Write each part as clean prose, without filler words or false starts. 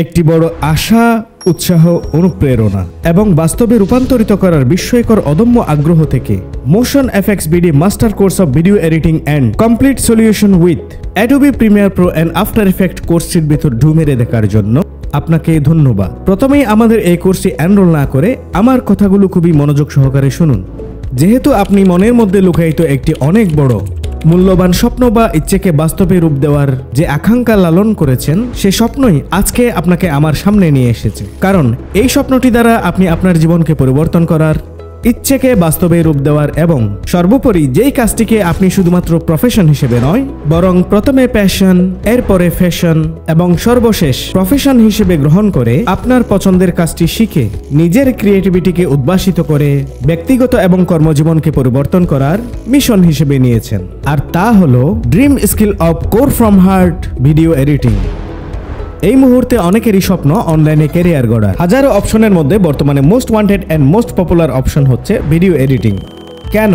একটি বড় আশা, উৎসাহ, অনুপ্রেরণা এবং বাস্তবে রূপান্তরিত করার বিস্ময়কর অদম্য আগ্রহ থেকে motion FX BD master course of video editing and complete solution with Adobe Premiere Pro and After Effect কোর্সটির ভিতর ঢু মেরে দেখার জন্য আপনাকে ধন্যবাদ। প্রথমেই আমাদের এই কোর্সটি এনরোল না করে আমার কথাগুলো খুবই মনোযোগ সহকারে শুনুন। যেহেতু আপনি মনের মধ্যে লুকায়িত একটি অনেক বড় মূল্যবান স্বপ্ন বা ইচ্ছেকে বাস্তবে রূপ দেওয়ার যে আকাঙ্ক্ষা লালন করেছেন, সে স্বপ্নই আজকে আপনাকে আমার সামনে নিয়ে এসেছে। কারণ এই স্বপ্নটি দ্বারা আপনি আপনার জীবনকে পরিবর্তন করার, ইচ্ছেকে বাস্তবে রূপ দেওয়ার এবং সর্বোপরি যেই কাজটিকে আপনি শুধুমাত্র প্রফেশন হিসেবে নয়, বরং প্রথমে প্যাশন, এরপরে ফ্যাশন এবং সর্বশেষ প্রফেশন হিসেবে গ্রহণ করে আপনার পছন্দের কাজটি শিখে নিজের ক্রিয়েটিভিটিকে উদ্ভাসিত করে ব্যক্তিগত এবং কর্মজীবনকে পরিবর্তন করার মিশন হিসেবে নিয়েছেন। আর তা হলো dream skill of core from heart video editing. এই মুহূর্তে অনেকেরই স্বপ্ন অনলাইনে ক্যারিয়ার গড়া। হাজারো অপশনের মধ্যে বর্তমানে most wanted and most popular option হচ্ছে ভিডিও এডিটিং। কেন?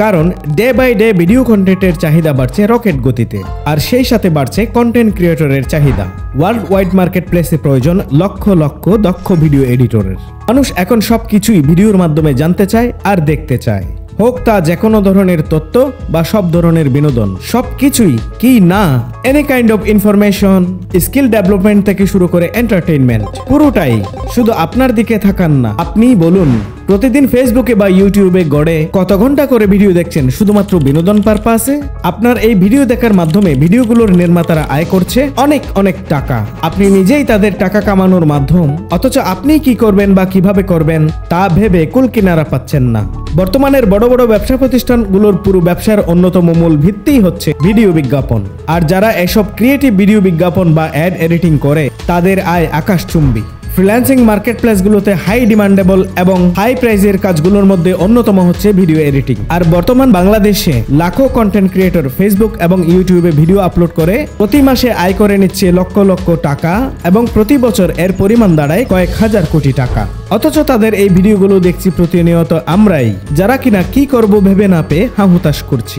কারণ ডে বাই ডে ভিডিও কন্টেন্টের চাহিদা বাড়ছে রকেট গতিতে, আর সেই সাথে বাড়ছে কন্টেন্ট ক্রিয়েটরের চাহিদা। ওয়ার্ল্ড ওয়াইড মার্কেট প্লেসে প্রয়োজন লক্ষ লক্ষ দক্ষ ভিডিও এডিটরের। মানুষ এখন সবকিছুই ভিডিওর মাধ্যমে জানতে চায় আর দেখতে চায়, হোক তা যে কোনো ধরনের তথ্য বা সব ধরনের বিনোদন, সবকিছুই কি না any kind of information, skill development থেকে শুরু করে এন্টারটেইনমেন্ট, পুরোটাই শুধু আপনার দিকে থাকান না। আপনিই বলুন, প্রতিদিন ফেসবুকে বা ইউটিউবে গড়ে কত ঘন্টা করে ভিডিও দেখছেন শুধুমাত্র বিনোদন পারপাসে? আপনার এই ভিডিও দেখার মাধ্যমে ভিডিওগুলোর নির্মাতারা আয় করছে অনেক অনেক টাকা। আপনি নিজেই তাদের টাকা কামানোর মাধ্যম, অথচ আপনি কি করবেন বা কিভাবে করবেন তা ভেবে কুল কিনারা পাচ্ছেন না। বর্তমানের বড় বড় ব্যবসা প্রতিষ্ঠানগুলোর পুরো ব্যবসার অন্যতম মূল ভিত্তিই হচ্ছে ভিডিও বিজ্ঞাপন। আর যারা এসব ক্রিয়েটিভ ভিডিও বিজ্ঞাপন বা অ্যাড এডিটিং করে, তাদের আয় আকাশচুম্বী। ফ্রিল্যান্সিং মার্কেটপ্লেসগুলোতে হাই ডিমান্ডেবল এবং হাই প্রাইজের কাজগুলোর মধ্যে অন্যতম হচ্ছে ভিডিও এডিটিং। আর বর্তমান বাংলাদেশে লাখো কন্টেন্ট ক্রিয়েটর ফেসবুক এবং ইউটিউবে ভিডিও আপলোড করে প্রতি মাসে আয় করে নিচ্ছে লক্ষ লক্ষ টাকা, এবং প্রতি বছর এর পরিমাণ দাঁড়ায় কয়েক হাজার কোটি টাকা। অথচ তাদের এই ভিডিওগুলো দেখছি প্রতিনিয়ত আমরাই, যারা কিনা কি করব ভেবে না পেয়ে হাহুতাশ করছি।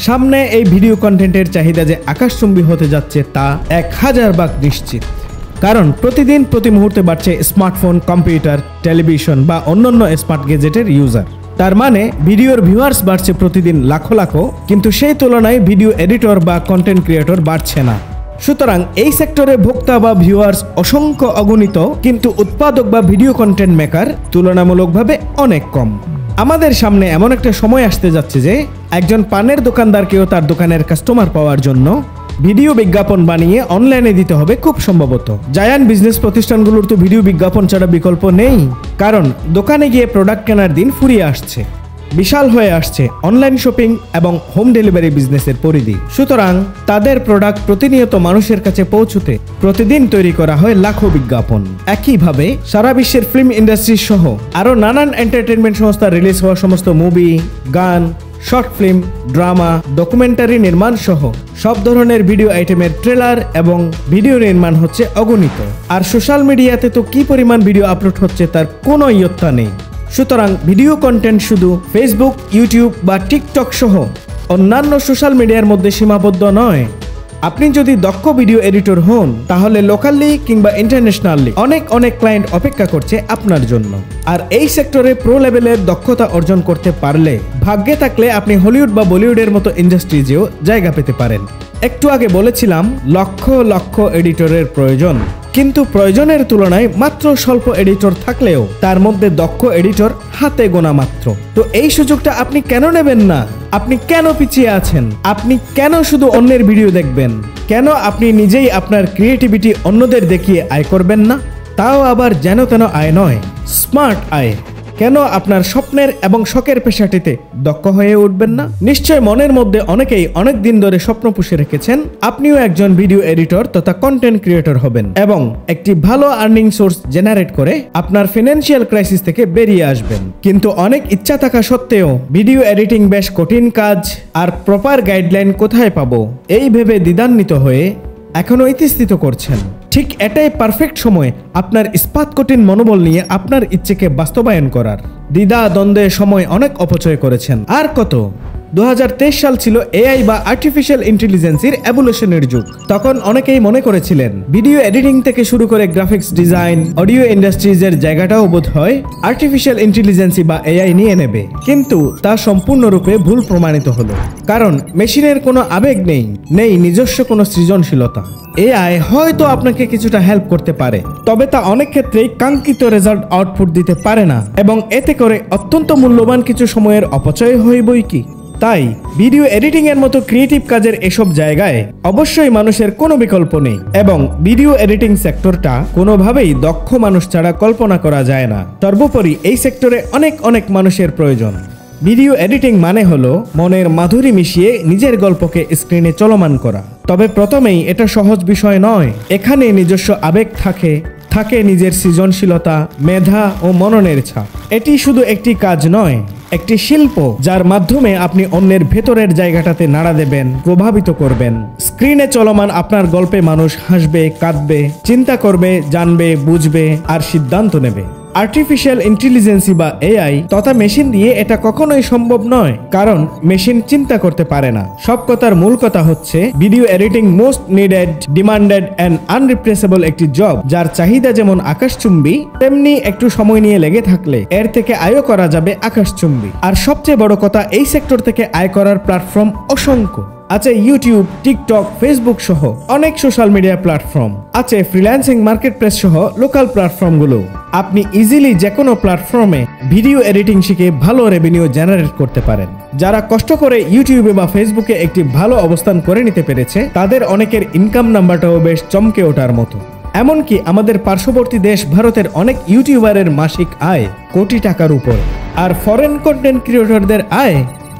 সামনে এই ভিডিও কন্টেন্টের চাহিদা যে আকাশচুম্বী হতে যাচ্ছে তা 1000 ভাগ নিশ্চিত। কারণ প্রতিদিন প্রতি মুহূর্তে বাড়ছে স্মার্টফোন, কম্পিউটার, টেলিভিশন বা অন্যান্য স্মার্ট গ্যাজেটের ইউজার। তার মানে ভিডিওর ভিউয়ার্স বাড়ছে প্রতিদিন লাখো লাখো, কিন্তু সেই তুলনায় ভিডিও এডিটর বা কন্টেন্ট ক্রিয়েটর বাড়ছে না। সুতরাং এই সেক্টরে ভোক্তা বা ভিউয়ার্স অসংখ্য অগণিত, কিন্তু উৎপাদক বা ভিডিও কন্টেন্ট মেকার তুলনামূলকভাবে অনেক কম। আমাদের সামনে এমন একটা সময় আসতে যাচ্ছে যে একজন পানের দোকানদারকেও তার দোকানের কাস্টমার পাওয়ার জন্য ভিডিও বিজ্ঞাপন বানিয়ে অনলাইনে দিতে হবে খুব সম্ভবত। জায়ান্ট বিজনেস প্রতিষ্ঠানগুলোর তো ভিডিও বিজ্ঞাপন ছাড়া বিকল্প নেই, কারণ দোকানে গিয়ে প্রোডাক্ট কেনার দিন ফুরিয়ে আসছে। বিশাল হয়ে আসছে অনলাইন শপিং এবং হোম ডেলিভারি বিজনেসের পরিধি। সুতরাং তাদের প্রোডাক্ট প্রতিনিয়ত মানুষের কাছে পৌঁছতে প্রতিদিন তৈরি করা হয় লাখো বিজ্ঞাপন। একইভাবে সারা বিশ্বের ফিল্ম ইন্ডাস্ট্রি সহ আরো নানান এন্টারটেনমেন্ট সংস্থা রিলিজ হওয়া সমস্ত মুভি, গান, শর্ট ফিল্ম, ড্রামা, ডকুমেন্টারি নির্মাণ সহ সব ধরনের ভিডিও আইটেমের ট্রেলার এবং ভিডিও নির্মাণ হচ্ছে অগণিত। আর সোশ্যাল মিডিয়াতে তো কি পরিমাণ ভিডিও আপলোড হচ্ছে তার কোনো ইয়ত্তা নেই। সুতরাং ভিডিও কন্টেন্ট শুধু ফেসবুক, ইউটিউব বা টিকটক সহ অন্যান্য সোশ্যাল মিডিয়ার মধ্যে সীমাবদ্ধ নয়। আপনি যদি দক্ষ ভিডিও এডিটর হন, তাহলে লোকালি কিংবা ইন্টারন্যাশনালি অনেক অনেক ক্লায়েন্ট অপেক্ষা করছে আপনার জন্য। আর এই সেক্টরে প্রো লেভেলের দক্ষতা অর্জন করতে পারলে, ভাগ্যে থাকলে আপনি হলিউড বা বলিউডের মতো ইন্ডাস্ট্রিজেও জায়গা পেতে পারেন। একটু আগে বলেছিলাম লক্ষ লক্ষ এডিটরের প্রয়োজন, কিন্তু প্রয়োজনের তুলনায় মাত্র স্বল্প এডিটর থাকলেও তার মধ্যে দক্ষ এডিটর হাতে গোনা মাত্র। তো এই সুযোগটা আপনি কেন নেবেন না? আপনি কেন পিছিয়ে আছেন? আপনি কেন শুধু অন্যের ভিডিও দেখবেন? কেন আপনি নিজেই আপনার ক্রিয়েটিভিটি অন্যদের দেখিয়ে আয় করবেন না? তাও আবার যেন তেন আয় নয়, স্মার্ট আয়। কেন আপনার স্বপ্নের এবং শখের পেশাটিতে দক্ষ হয়ে উঠবেন না? নিশ্চয় মনের মধ্যে অনেকেই অনেক দিন ধরে স্বপ্ন পুষে রেখেছেন আপনিও একজন ভিডিও এডিটর তথা কন্টেন্ট ক্রিয়েটর হবেন এবং একটি ভালো আর্নিং সোর্স জেনারেট করে আপনার ফিনান্সিয়াল ক্রাইসিস থেকে বেরিয়ে আসবেন। কিন্তু অনেক ইচ্ছা থাকা সত্ত্বেও ভিডিও এডিটিং বেশ কঠিন কাজ, আর প্রপার গাইডলাইন কোথায় পাবো এই ভেবে দ্বিধান্বিত হয়ে এখনো ইতস্তত করছেন। ঠিক এটাই পারফেক্ট সময় আপনার ইস্পাত কঠিন মনোবল নিয়ে আপনার ইচ্ছেকে বাস্তবায়ন করার। দ্বিধা দ্বন্দ্বে সময় অনেক অপচয় করেছেন, আর কত? 2023 সাল ছিল এআই বা আর্টিফিশিয়াল ইন্টেলিজেন্সের এভলিউশনের যুগ। তখন অনেকেই মনে করেছিলেন ভিডিও এডিটিং থেকে শুরু করে গ্রাফিক্স ডিজাইন, অডিও ইন্ডাস্ট্রিজের জায়গাটাও বোধ হয় আর্টিফিশিয়াল ইন্টেলিজেন্সি বা এআই নিয়ে নেবে, কিন্তু তা সম্পূর্ণরূপে ভুল প্রমাণিত হলো। কারণ মেশিনের কোনো আবেগ নেই নিজস্ব কোনো সৃজনশীলতা। এআই হয়তো আপনাকে কিছুটা হেল্প করতে পারে, তবে তা অনেক ক্ষেত্রেই কাঙ্ক্ষিত রেজাল্ট আউটপুট দিতে পারে না, এবং এতে করে অত্যন্ত মূল্যবান কিছু সময়ের অপচয় হয় বই কি। তাই ভিডিও এডিটিং এর মতো ক্রিয়েটিভ কাজের এসব জায়গায় অবশ্যই মানুষের কোনো বিকল্প নেই, এবং ভিডিও এডিটিং সেক্টরটা কোনোভাবেই দক্ষ মানুষ ছাড়া কল্পনা করা যায় না। সর্বোপরি এই সেক্টরে অনেক মানুষের প্রয়োজন। ভিডিও এডিটিং মানে হলো মনের মাধুরী মিশিয়ে নিজের গল্পকে স্ক্রিনে চলমান করা। তবে প্রথমেই এটা সহজ বিষয় নয়। এখানে নিজস্ব আবেগ থাকে নিজের সৃজনশীলতা, মেধা ও মননের ছাপ। এটি শুধু একটি কাজ নয়, একটি শিল্প যার মাধ্যমে আপনি অন্যের ভেতরের জায়গাটাতে নাড়া দেবেন, প্রভাবিত করবেন। স্ক্রিনে চলমান আপনার গল্পে মানুষ হাসবে, কাঁদবে, চিন্তা করবে, জানবে, বুঝবে আর সিদ্ধান্ত নেবে। আর্টিফিশিয়াল ইন্টেলিজেন্সি বা এআই তথা মেশিন দিয়ে এটা কখনোই সম্ভব নয়, কারণ মেশিন চিন্তা করতে পারে না। সব কথার মূল কথা হচ্ছে video editing most needed, demanded and unreplaceable একটি জব, যার চাহিদা যেমন আকাশচুম্বী, তেমনি একটু সময় নিয়ে লেগে থাকলে এর থেকে আয়ও করা যাবে আকাশচুম্বী। আর সবচেয়ে বড় কথা, এই সেক্টর থেকে আয় করার প্ল্যাটফর্ম অসংখ্য আছে। ইউটিউব, টিকটক, ফেসবুক সহ অনেক সোশ্যাল মিডিয়া প্ল্যাটফর্ম আছে। ফ্রিল্যান্সিং মার্কেটপ্লেস সহ লোকাল প্ল্যাটফর্মগুলো। আপনি ইজিলি যে কোনো প্ল্যাটফর্মে ভিডিও এডিটিং শিখে ভালো রেভিনিউ জেনারেট করতে পারেন। যারা কষ্ট করে ইউটিউবে বা ফেসবুকে একটি ভালো অবস্থান করে নিতে পেরেছে, তাদের অনেকের ইনকাম নাম্বারটাও বেশ চমকে ওঠার মতো। এমনকি আমাদের পার্শ্ববর্তী দেশ ভারতের অনেক ইউটিউবারের মাসিক আয় কোটি টাকার উপর, আর ফরেন কন্টেন্ট ক্রিয়েটরদের আয়,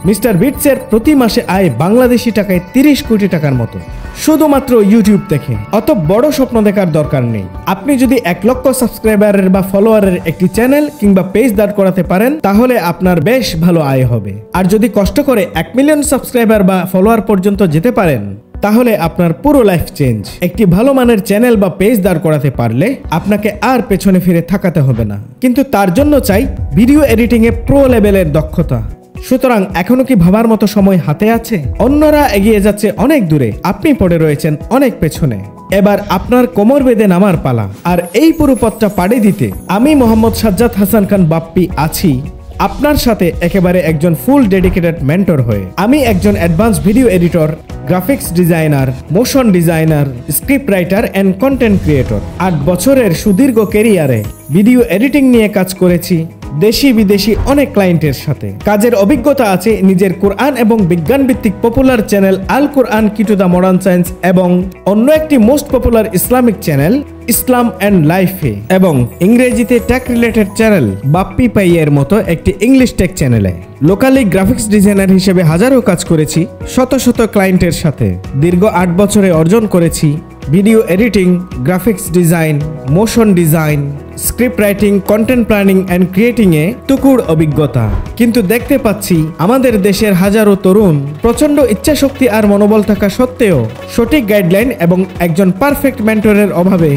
মিস্টার বিটসের প্রতি মাসে আয় বাংলাদেশি টাকায় 30 কোটি টাকার মতো, শুধুমাত্র ইউটিউব থেকে। অত বড় স্বপ্ন দেখার দরকার নেই। আপনি যদি 1 লক্ষ সাবস্ক্রাইবারের বা ফলোয়ারের একটি চ্যানেল কিংবা পেজ দাঁড় করাতে পারেন, তাহলে আপনার বেশ ভালো আয় হবে। আর যদি কষ্ট করে 1 মিলিয়ন সাবস্ক্রাইবার বা ফলোয়ার পর্যন্ত যেতে পারেন, তাহলে আপনার পুরো লাইফ চেঞ্জ। একটি ভালো মানের চ্যানেল বা পেজ দাঁড় করাতে পারলে আপনাকে আর পেছনে ফিরে থাকাতে হবে না। কিন্তু তার জন্য চাই ভিডিও এডিটিং এ প্রো লেভেলের দক্ষতা। সুতরাং এখনো কি ভাবার মতো সময় হাতে আছে? অন্যরা এগিয়ে যাচ্ছে অনেক দূরে, আপনি পড়ে রয়েছেন অনেক পেছনে। এবার আপনার কোমর বেঁধে নামার পালা। আর এই পুরো পথটা পাড়ি দিতে আমি মোহাম্মদ সাজ্জাদ হাসান খান বাপ্পি আছি আপনার সাথে, একেবারে একজন ফুল ডেডিকেটেড মেন্টর হয়ে। আমি একজন advance video editor, graphics designer, motion designer, script writer and content creator. 8 বছরের সুদীর্ঘ ক্যারিয়ারে ভিডিও এডিটিং নিয়ে কাজ করেছি দেশি বিদেশি অনেক ক্লায়েন্টের সাথে। কাজের অভিজ্ঞতা আছে নিজের কোরআন এবং বিজ্ঞান ভিত্তিক পপুলার চ্যানেল আল কোরআন কি টু দ্য মডার্ন সায়েন্স, এবং অন্য একটি most popular Islamic channel Islam and লাইফে, এবং ইংরেজিতে টেক রিলেটেড চ্যানেল বাপ্পি পাইয়ের মতো একটি ইংলিশ টেক চ্যানেলে। লোকালি গ্রাফিক্স ডিজাইনার হিসেবে হাজারো কাজ করেছি শত ক্লায়েন্টের সাথে। দীর্ঘ 8 বছরে অর্জন করেছি video editing, graphics design, motion design, script writing, content planning and creating এ তুকুর অভিজ্ঞতা। কিন্তু দেখতে পাচ্ছি আমাদের দেশের হাজারো তরুণ প্রচন্ড ইচ্ছাশক্তি আর মনোবল থাকা সত্ত্বেও সঠিক গাইডলাইন এবং একজন পারফেক্ট মেন্টরের অভাবে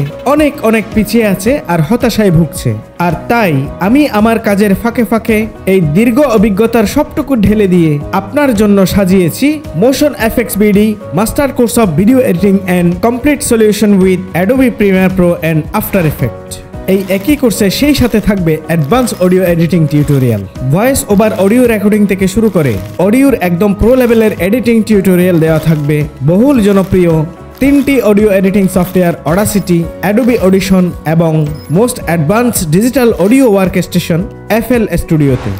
অনেক পিছিয়ে আছে আর হতাশায় ভুগছে। আর তাই আমি আমার কাজের ফাঁকে ফাঁকে এই দীর্ঘ অভিজ্ঞতার সবটুকু ঢেলে দিয়ে আপনার জন্য সাজিয়েছি motion FX BD master course of video editing and complete solution with Adobe Premiere Pro and After Effect. এই একই কোর্সে সেই সাথে থাকবে advance audio editing tutorial, voice over audio recording থেকে শুরু করে অডিওর একদম প্রো লেভেলের এডিটিং টিউটোরিয়াল দেওয়া থাকবে। বহুল জনপ্রিয় 3টি audio editing software Audacity, Adobe Audition এবং most advance digital audio workstation FL স্টুডিওতে।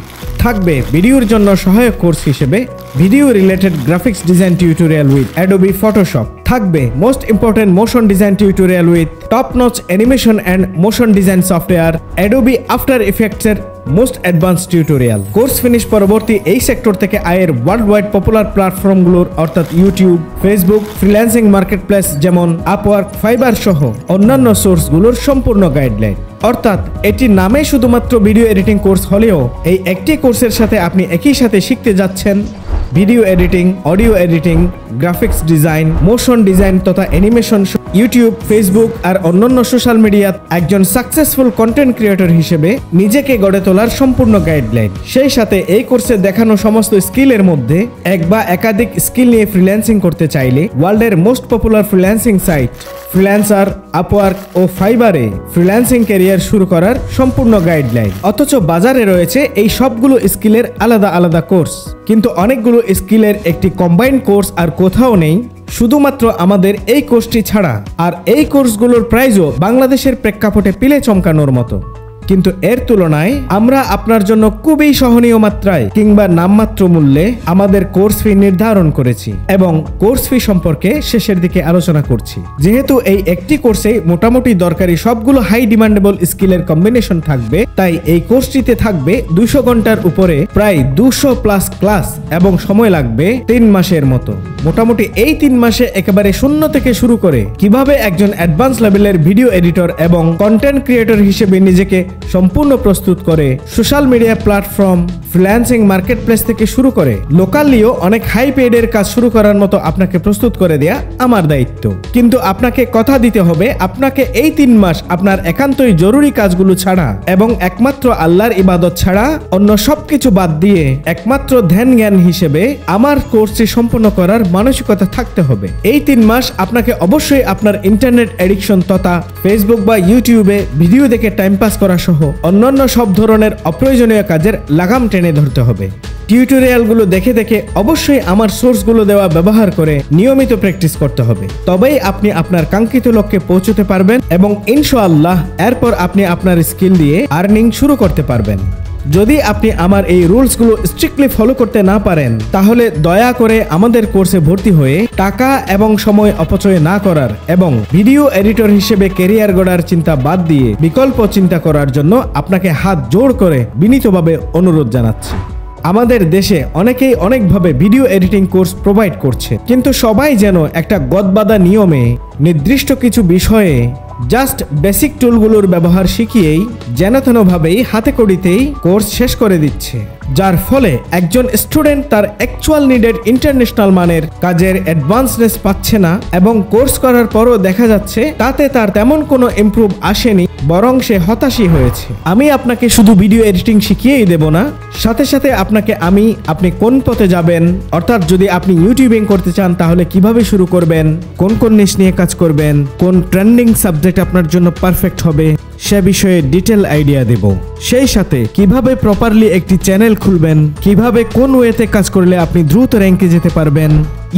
থাকবে ভিডিওর জন্য সহায়ক কোর্স হিসেবে video related graphics design tutorial with Adobe Photoshop. থাকবে most important motion design tutorial with top notch animation and motion design software Adobe After Effects এর most advance tutorial. Course finish পরবর্তী এই সেক্টর থেকে আয়ের world wide popular প্ল্যাটফর্মগুলোর অর্থাৎ YouTube, Facebook, freelancing marketplace যেমন Upwork, fibre সহ অন্যান্য সোর্সগুলোর সম্পূর্ণ গাইডলাইন। অর্থাৎ এটি নামে শুধুমাত্র ভিডিও এডিটিং কোর্স হলেও এই একটি কোর্সের সাথে আপনি একই সাথে শিখতে যাচ্ছেন video editing, audio editing, graphics design, motion design তথা অ্যানিমেশন ইউটিউব, ফেসবুক আর অন্যান্য সোশ্যাল মিডিয়াত একজন সাকসেসফুল কন্টেন্ট ক্রিয়েটর হিসেবে নিজেকে গড়ে তোলার সম্পূর্ণ গাইডলাইন। সেই সাথে এই কোর্সে দেখানো সমস্ত স্কিলের মধ্যে এক বা একাধিক স্কিল নিয়ে ফ্রিল্যান্সিং করতে চাইলে ওয়ার্ল্ডের most popular freelancing site freelancer, Upwork ও ফাইবারে ফ্রিল্যান্সিং ক্যারিয়ার শুরু করার সম্পূর্ণ গাইডলাইন। অথচ বাজারে রয়েছে এই সবগুলো স্কিলের আলাদা আলাদা কোর্স, কিন্তু অনেকগুলো স্কিলের একটি কম্বাইন্ড কোর্স আর কোথাও নেই শুধুমাত্র আমাদের এই কোর্সটি ছাড়া। আর এই কোর্সগুলোর প্রাইসও বাংলাদেশের প্রেক্ষাপটে পিলে চমকানোর মতো। কিন্তু এর তুলনায় আমরা আপনার জন্য খুবই সহনীয় মাত্রায় কিংবা নামমাত্র মূল্যে আমাদের কোর্স ফি নির্ধারণ করেছি এবং কোর্স ফি সম্পর্কে শেষের দিকে আলোচনা করছি। যেহেতু এই একটি কোর্সে মোটামুটি দরকারি সবগুলো হাই ডিমান্ডেবল স্কিলের কম্বিনেশন থাকবে, তাই এই কোর্সটিতে থাকবে 200 ঘন্টার উপরে প্রায় 200 প্লাস ক্লাস এবং সময় লাগবে 3 মাসের মতো। মোটামুটি এই 3 মাসে একেবারে শূন্য থেকে শুরু করে কিভাবে একজন অ্যাডভান্স লেভেলের ভিডিও এডিটর এবং কন্টেন্ট ক্রিয়েটর হিসেবে নিজেকে সম্পূর্ণ প্রস্তুত করে social media platform, freelancing market place থেকে শুরু করে লোকালিও অনেক হাই পেডের কাজ শুরু করার মতো আপনাকে প্রস্তুত করে দেয়া আমার দায়িত্ব। কিন্তু আপনাকে কথা দিতে হবে, আপনাকে এই 3 মাস আপনার একান্তই জরুরি কাজগুলো ছাড়া এবং একমাত্র আল্লাহর ইবাদত ছাড়া অন্য সবকিছু বাদ দিয়ে একমাত্র ধ্যান জ্ঞান হিসেবে আমার কোর্সটি সম্পন্ন করার মানসিকতা থাকতে হবে। এই 3 মাস আপনাকে অবশ্যই আপনার ইন্টারনেট এডিকশন তথা ফেসবুক বা ইউটিউবে ভিডিও দেখে টাইম পাস করা সহ অন্যান্য সব ধরনের অপ্রয়োজনীয় কাজের লাগাম টেনে ধরতে হবে। টিউটোরিয়ালগুলো দেখে দেখে অবশ্যই আমার সোর্সগুলো দেওয়া ব্যবহার করে নিয়মিত প্র্যাকটিস করতে হবে। তবেই আপনি আপনার কাঙ্ক্ষিত লক্ষ্যে পৌঁছতে পারবেন এবং ইনশাআল্লাহ এরপর আপনি আপনার স্কিল দিয়ে আর্নিং শুরু করতে পারবেন। যদি আপনি আমার এই রুলসগুলো স্ট্রিক্টলি ফলো করতে না পারেন, তাহলে দয়া করে আমাদের কোর্সে ভর্তি হয়ে টাকা এবং সময় অপচয় না করার এবং ভিডিও এডিটর হিসেবে ক্যারিয়ার গড়ার চিন্তা বাদ দিয়ে বিকল্প চিন্তা করার জন্য আপনাকে হাত জোড় করে বিনীতভাবে অনুরোধ জানাচ্ছি। আমাদের দেশে অনেকেই অনেকভাবে ভিডিও এডিটিং কোর্স প্রোভাইড করছে, কিন্তু সবাই যেন একটা গদবাঁধা নিয়মে নির্দিষ্ট কিছু বিষয়ে জাস্ট বেসিক টুলগুলোর ব্যবহার শিখিয়েই যেন তেনভাবেই হাতে কড়িতেই কোর্স শেষ করে দিচ্ছে, যার ফলে একজন স্টুডেন্ট তার অ্যাকচুয়াল নিডেড ইন্টারন্যাশনাল মানের কাজের অ্যাডভান্সনেস পাচ্ছে না এবং কোর্স করার পরও দেখা যাচ্ছে তাতে তার তেমন কোনো ইমপ্রুভ আসেনি, বরং সে হতাশই হয়েছে। আমি আপনাকে শুধু ভিডিও এডিটিং শিখিয়েই দেব না, সাথে সাথে আপনি কোন পথে যাবেন, অর্থাৎ যদি আপনি ইউটিউবিং করতে চান তাহলে কিভাবে শুরু করবেন, কোন কোন নিশ নিয়ে কাজ করবেন, কোন ট্রেন্ডিং সাবজেক্ট আপনার জন্য পারফেক্ট হবে সে বিষয়ে ডিটেল আইডিয়া দেব। সেই সাথে কিভাবে প্রপারলি একটি চ্যানেল খুলবেন, কিভাবে কোন ওয়েতে কাজ করলে আপনি দ্রুত র্যাঙ্কে যেতে পারবেন,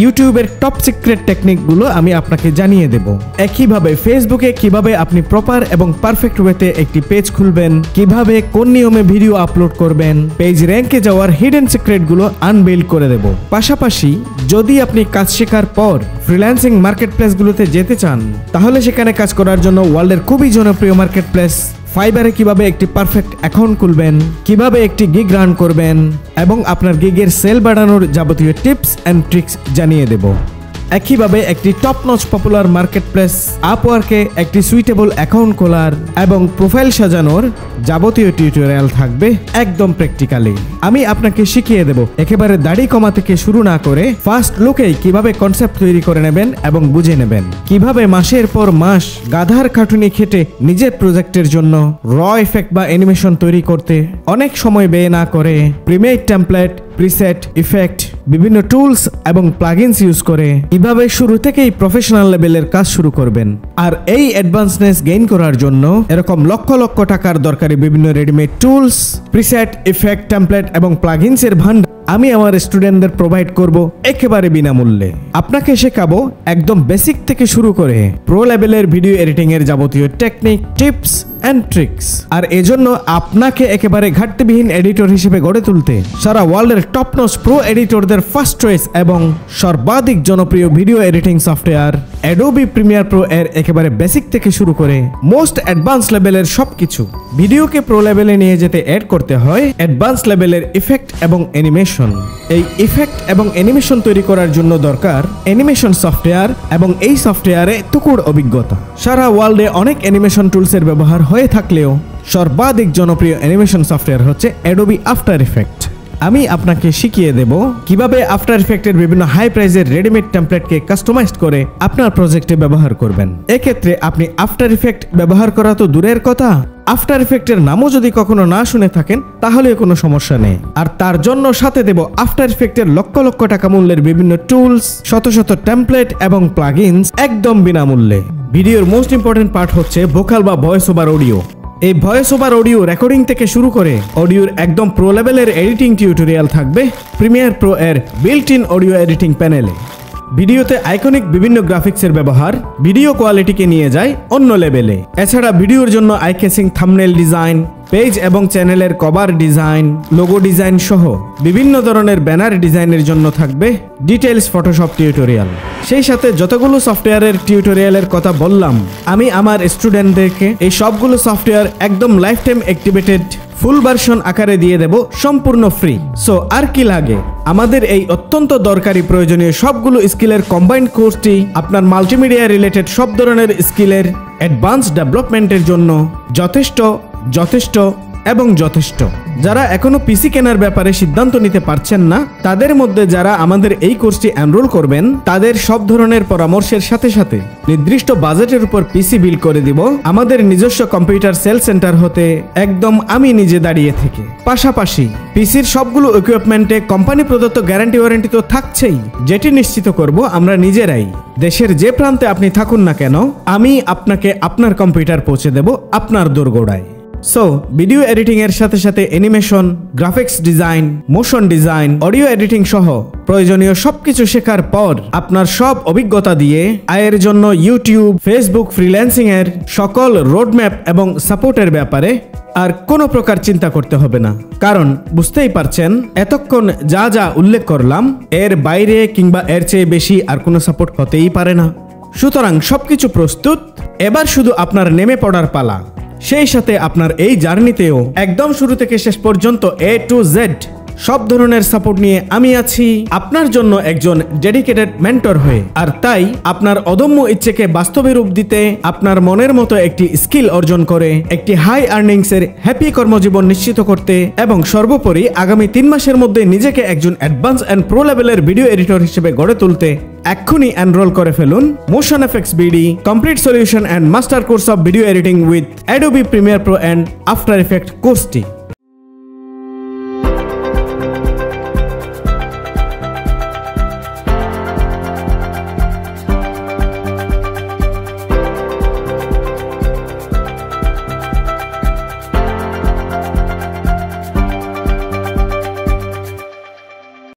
ইউটিউবের টপ সিক্রেট টেকনিকগুলো আমি আপনাকে জানিয়ে দেব। একইভাবে ফেসবুকে কিভাবে আপনি প্রপার এবং পারফেক্ট ওয়েতে একটি পেজ খুলবেন, কিভাবে কোন নিয়মে ভিডিও আপলোড করবেন, পেজ র্যাঙ্কে যাওয়ার হিডেন সিক্রেটগুলো আনবেল করে দেব। পাশাপাশি যদি আপনি কাজ শেখার পর ফ্রিল্যান্সিং মার্কেট প্লেসগুলোতে যেতে চান, তাহলে সেখানে কাজ করার জন্য ওয়ার্ল্ডের খুবই জনপ্রিয় মার্কেট প্লেস ফাইবারে কিভাবে একটি পারফেক্ট অ্যাকাউন্ট খুলবেন, কিভাবে একটি গিগ রান করবেন এবং আপনার গিগের সেল বাড়ানোর যাবতীয় টিপস অ্যান্ড ট্রিক্স জানিয়ে দেব। একইভাবে একটি top notch popular market place আপওয়ার্কে একটি সুইটেবল অ্যাকাউন্ট খোলার এবং প্রোফাইল সাজানোর যাবতীয় টিউটোরিয়াল থাকবে একদম প্র্যাকটিক্যালি। আমি আপনাকে শিখিয়ে দেব একেবারে দাড়ি কমা থেকে শুরু না করে ফার্স্ট লুকেই কিভাবে কনসেপ্ট তৈরি করে নেবেন এবং বুঝে নেবেন, কিভাবে মাসের পর মাস গাধার খাটুনি খেটে নিজের প্রজেক্টের জন্য র এফেক্ট বা অ্যানিমেশন তৈরি করতে অনেক সময় ব্যয় না করে প্রিমেড টেমপ্লেট, প্রিসেট, ইফেক্ট, বিভিন্ন টুলস এবং প্লাগইনস ইউজ করে কিভাবে শুরু থেকেই প্রফেশনাল লেভেলের কাজ শুরু করবেন। আর এই অ্যাডভান্সনেস গেইন করার জন্য এরকম লক্ষ লক্ষ টাকার দরকারি বিভিন্ন readymade tools, preset, effect, template এবং প্লাগইনসের ভান্ডার আমি আমার স্টুডেন্টদের প্রোভাইড করব একেবারে বিনামূল্যে। আপনাকে শেখাবো একদম বেসিক থেকে শুরু করে প্রো লেভেলের ভিডিও এডিটিং এর যাবতীয় টেকনিক, টিপস অ্যান্ড ট্রিক্স। আর এজন্য আপনাকে একেবারে ঘাটতিবিহীন এডিটর হিসেবে গড়ে তুলতে সারা ওয়ার্ল্ডের টপ নচ প্রো এডিটরদের ফার্স্ট চয়েস এবং সর্বাধিক জনপ্রিয় video editing software Adobe Premiere Pro এর একেবারে বেসিক থেকে শুরু করে মোস্ট অ্যাডভান্স লেভেলের সবকিছু ভিডিওকে প্রো লেভেলে নিয়ে যেতে অ্যাড করতে হয় অ্যাডভান্স লেভেলের ইফেক্ট এবং অ্যানিমেশন। এই ইফেক্ট এবং অ্যানিমেশন তৈরি করার জন্য দরকার অ্যানিমেশন সফটওয়্যার এবং এই সফটওয়্যারে তুকুর অভিজ্ঞতা। সারা ওয়ার্ল্ডে অনেক অ্যানিমেশন টুলসের ব্যবহার হয়ে থাকলেও সর্বাধিক জনপ্রিয় অ্যানিমেশন সফটওয়্যার হচ্ছে অ্যাডোবি আফটার ইফেক্ট। আমি আপনাকে শিখিয়ে দেব কিভাবে আফটার ইফেক্টের বিভিন্ন হাই প্রাইজের রেডিমেড টেমপ্লেটকে কাস্টমাইজ করে আপনার প্রজেক্টে ব্যবহার করবেন। এক্ষেত্রে আপনি আফটার ইফেক্ট ব্যবহার করা তো দূরের কথা, আফটার ইফেক্টের নামও যদি কখনো না শুনে থাকেন তাহলে কোনো সমস্যা নেই। আর তার জন্য সাথে দেব আফটার ইফেক্টের লক্ষ লক্ষ টাকা মূল্যের বিভিন্ন টুলস, শত শত টেমপ্লেট এবং প্লাগইনস একদম বিনামূল্যে। ভিডিওর মোস্ট ইম্পর্টেন্ট পার্ট হচ্ছে ভোকাল বা ভয়েস ওভার অডিও। এই ভয়েস ওভার অডিও রেকর্ডিং থেকে শুরু করে অডিওর একদম প্রো লেভেলের এডিটিং টিউটোরিয়াল থাকবে প্রিমিয়ার প্রো এর বিল্ট ইন অডিও এডিটিং প্যানেলে। ভিডিওতে আইকনিক বিভিন্ন গ্রাফিক্সের ব্যবহার ভিডিও কোয়ালিটিকে নিয়ে যায় অন্য লেভেলে। এছাড়া ভিডিওর জন্য I casing, thumbnail design, page এবং চ্যানেলের কভার ডিজাইন, লোগো ডিজাইন সহ বিভিন্ন ধরনের ব্যানার ডিজাইনের জন্য থাকবে ডিটেইলস ফটোশপ টিউটোরিয়াল। সেই সাথে যতগুলো সফটওয়্যারের টিউটোরিয়ালের কথা বললাম, আমি আমার স্টুডেন্টদেরকে এই সবগুলো সফটওয়্যার একদম লাইফ টাইম অ্যাক্টিভেটেড ফুল ভার্সন আকারে দিয়ে দেব সম্পূর্ণ ফ্রি। সো আর কি লাগে, আমাদের এই অত্যন্ত দরকারি প্রয়োজনীয় সবগুলো স্কিলের কম্বাইন্ড কোর্সটি আপনার মাল্টিমিডিয়া রিলেটেড সব ধরনের স্কিলের অ্যাডভান্স ডেভেলপমেন্টের জন্য যথেষ্ট যথেষ্ট এবং যথেষ্ট। যারা এখনো পিসি কেনার ব্যাপারে সিদ্ধান্ত নিতে পারছেন না, তাদের মধ্যে যারা আমাদের এই কোর্সটি এনরোল করবেন তাদের সব ধরনের পরামর্শের সাথে সাথে নির্দিষ্ট বাজেটের উপর পিসি বিল করে দিব আমাদের নিজস্ব কম্পিউটার সেল সেন্টার হতে, একদম আমি নিজে দাঁড়িয়ে থেকে। পাশাপাশি পিসির সবগুলো ইকুইপমেন্টে কোম্পানি প্রদত্ত গ্যারান্টি ওয়ারেন্টি তো থাকছেই, যেটি নিশ্চিত করব আমরা নিজেরাই। দেশের যে প্রান্তে আপনি থাকুন না কেন, আমি আপনাকে আপনার কম্পিউটার পৌঁছে দেব আপনার দোরগোড়ায়। সো ভিডিও এডিটিং এর সাথে সাথে animation, graphics design, motion design, audio editing সহ প্রয়োজনীয় সবকিছু শেখার পর আপনার সব অভিজ্ঞতা দিয়ে আয়ের জন্য ইউটিউব, ফেসবুক, ফ্রিল্যান্সিং এর সকল রোডম্যাপ এবং সাপোর্টের ব্যাপারে আর কোনো প্রকার চিন্তা করতে হবে না। কারণ বুঝতেই পারছেন এতক্ষণ যা যা উল্লেখ করলাম এর বাইরে কিংবা এর চেয়ে বেশি আর কোনো সাপোর্ট হতেই পারে না। সুতরাং সবকিছু প্রস্তুত, এবার শুধু আপনার নেমে পড়ার পালা। সেই সাথে আপনার এই জার্নিতেও একদম শুরু থেকে শেষ পর্যন্ত A to Z সব ধরনের সাপোর্ট নিয়ে আমি আছি আপনার জন্য একজন ডেডিকেটেড মেন্টর হয়ে। আর তাই আপনার অদম্য ইচ্ছেকে বাস্তবে রূপ দিতে, আপনার মনের মতো একটি স্কিল অর্জন করে একটি হাই আর্নিংস এর হ্যাপি কর্মজীবন নিশ্চিত করতে এবং সর্বোপরি আগামী 3 মাসের মধ্যে নিজেকে একজন অ্যাডভান্স এন্ড প্রো লেভেলের ভিডিও এডিটর হিসেবে গড়ে তুলতে এক্ষুনি এনরোল করে ফেলুন motion FX BD complete solution and master course of video editing with Adobe Premiere Pro and After Effect কোর্সটি।